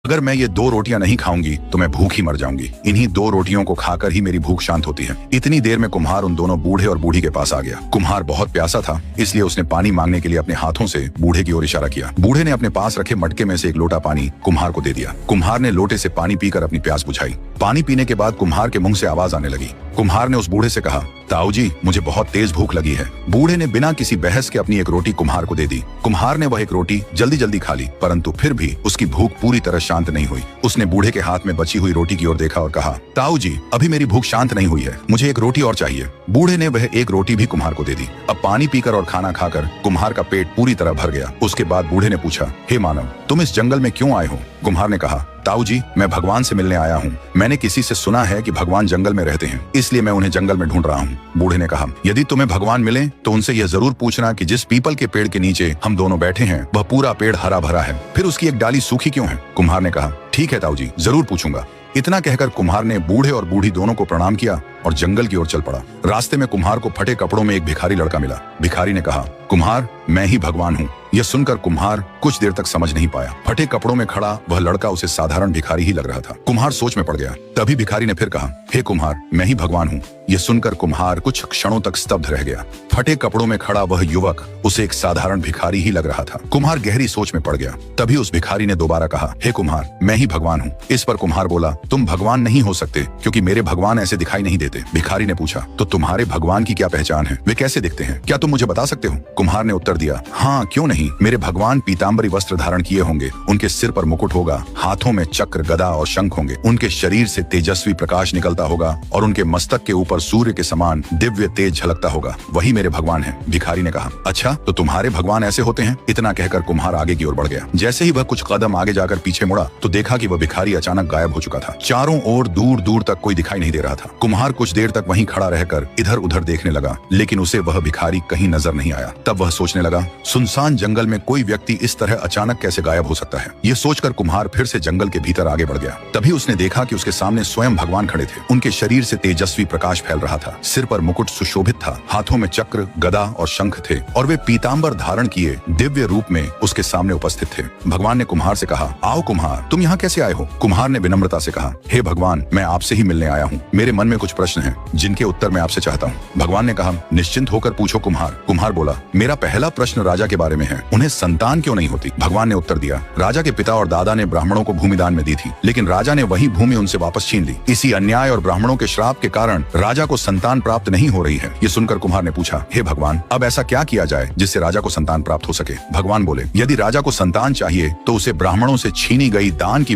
अगर मैं ये 2 रोटियां नहीं खाऊंगी तो मैं भूख ही मर जाऊंगी। इन्हीं 2 रोटियों को खाकर ही मेरी भूख शांत होती है। इतनी देर में कुम्हार उन दोनों बूढ़े और बूढ़ी के पास आ गया। कुम्हार बहुत प्यासा था, इसलिए उसने पानी मांगने के लिए अपने हाथों से बूढ़े की ओर इशारा किया। बूढ़े ने अपने पास रखे मटके में से एक लोटा पानी कुम्हार को दे दिया। कुम्हार ने लोटे से पानी पीकर अपनी प्यास बुझाई। पानी पीने के बाद कुम्हार के मुंह से आवाज आने लगी। कुम्हार ने उस बूढ़े से कहा, ताऊ जी, मुझे बहुत तेज भूख लगी है। बूढ़े ने बिना किसी बहस के अपनी एक रोटी कुम्हार को दे दी। कुम्हार ने वह एक रोटी जल्दी जल्दी खा ली, परंतु फिर भी उसकी भूख पूरी तरह शांत नहीं हुई। उसने बूढ़े के हाथ में बची हुई रोटी की ओर देखा और कहा, ताऊ जी, अभी मेरी भूख शांत नहीं हुई है, मुझे एक रोटी और चाहिए। बूढ़े ने वह एक रोटी भी कुम्हार को दे दी। अब पानी पीकर और खाना खाकर कुम्हार का पेट पूरी तरह भर गया। उसके बाद बूढ़े ने पूछा, हे मानव, तुम इस जंगल में क्यों आए हो? कुम्हार ने कहा, ताऊ जी, मैं भगवान से मिलने आया हूँ। मैंने किसी से सुना है कि भगवान जंगल में रहते हैं, इसलिए मैं उन्हें जंगल में ढूंढ रहा हूँ। बूढ़े ने कहा, यदि तुम्हें भगवान मिले तो उनसे यह जरूर पूछना कि जिस पीपल के पेड़ के नीचे हम दोनों बैठे हैं वह पूरा पेड़ हरा भरा है, फिर उसकी एक डाली सूखी क्यों है? कुम्हार ने कहा, ठीक है ताऊ जी, जरूर पूछूंगा। इतना कहकर कुम्हार ने बूढ़े और बूढ़ी दोनों को प्रणाम किया और जंगल की ओर चल पड़ा। रास्ते में कुम्हार को फटे कपड़ों में एक भिखारी लड़का मिला। भिखारी ने कहा, कुम्हार, मैं ही भगवान हूँ। यह सुनकर कुम्हार कुछ देर तक समझ नहीं पाया। फटे कपड़ों में खड़ा वह लड़का उसे साधारण भिखारी ही लग रहा था। कुम्हार सोच में पड़ गया। तभी भिखारी ने फिर कहा, हे कुम्हार, मैं ही भगवान हूँ। यह सुनकर कुम्हार कुछ क्षणों तक स्तब्ध रह गया। फटे कपड़ों में खड़ा वह युवक उसे एक साधारण भिखारी ही लग रहा था। कुम्हार गहरी सोच में पड़ गया। तभी उस भिखारी ने दोबारा कहा, हे कुम्हार, मैं ही भगवान हूँ। इस पर कुम्हार बोला, तुम भगवान नहीं हो सकते, क्योंकि मेरे भगवान ऐसे दिखाई नहीं देते। भिखारी ने पूछा, तो तुम्हारे भगवान की क्या पहचान है? वे कैसे दिखते हैं? क्या तुम मुझे बता सकते हो? कुम्हार ने उत्तर दिया, हाँ, क्यों नहीं। मेरे भगवान पीतांबरी वस्त्र धारण किए होंगे, उनके सिर पर मुकुट होगा, हाथों में चक्र, गदा और शंख होंगे, उनके शरीर से तेजस्वी प्रकाश निकलता होगा और उनके मस्तक के ऊपर सूर्य के समान दिव्य तेज झलकता होगा। वही मेरे भगवान है। भिखारी ने कहा, अच्छा, तो तुम्हारे भगवान ऐसे होते हैं? इतना कहकर कुम्हार आगे की ओर बढ़ गया। जैसे ही वह कुछ कदम आगे जाकर पीछे मुड़ा तो देखा कि वह भिखारी अचानक गायब हो चुका था। चारों ओर दूर दूर तक कोई दिखाई नहीं दे रहा था। कुम्हार कुछ देर तक वहीं खड़ा रहकर इधर उधर देखने लगा, लेकिन उसे वह भिखारी कहीं नजर नहीं आया। तब वह सोचने लगा, सुनसान जंगल में कोई व्यक्ति इस तरह अचानक कैसे गायब हो सकता है? ये सोचकर कुम्हार फिर से जंगल के भीतर आगे बढ़ गया। तभी उसने देखा कि उसके सामने स्वयं भगवान खड़े थे। उनके शरीर से तेजस्वी प्रकाश फैल रहा था, सिर पर मुकुट सुशोभित था, हाथों में चक्र, गदा और शंख थे और वे पीतांबर धारण किए दिव्य रूप में उसके सामने उपस्थित थे। भगवान ने कुम्हार से कहा, आओ कुम्हार, तुम यहाँ कैसे आए हो? कुम्हार ने विनम्रता से कहा, हे भगवान, मैं आपसे ही मिलने आया हूँ। मेरे मन में कुछ प्रश्न हैं जिनके उत्तर मैं आपसे चाहता हूँ। भगवान ने कहा, निश्चिंत होकर पूछो कुम्हार। कुम्हार बोला, मेरा पहला प्रश्न राजा के बारे में है, उन्हें संतान क्यों नहीं होती? भगवान ने उत्तर दिया, राजा के पिता और दादा ने ब्राह्मणों को भूमि दान में दी थी, लेकिन राजा ने वही भूमि उनसे वापस छीन ली। इसी अन्याय और ब्राह्मणों के श्राप के कारण राजा को संतान प्राप्त नहीं हो रही है। ये सुनकर कुम्हार ने पूछा, हे भगवान, अब ऐसा क्या किया जाए जिससे राजा को संतान प्राप्त हो सके? भगवान बोले, यदि राजा को संतान चाहिए तो उसे ब्राह्मणों से छीनी गई दान की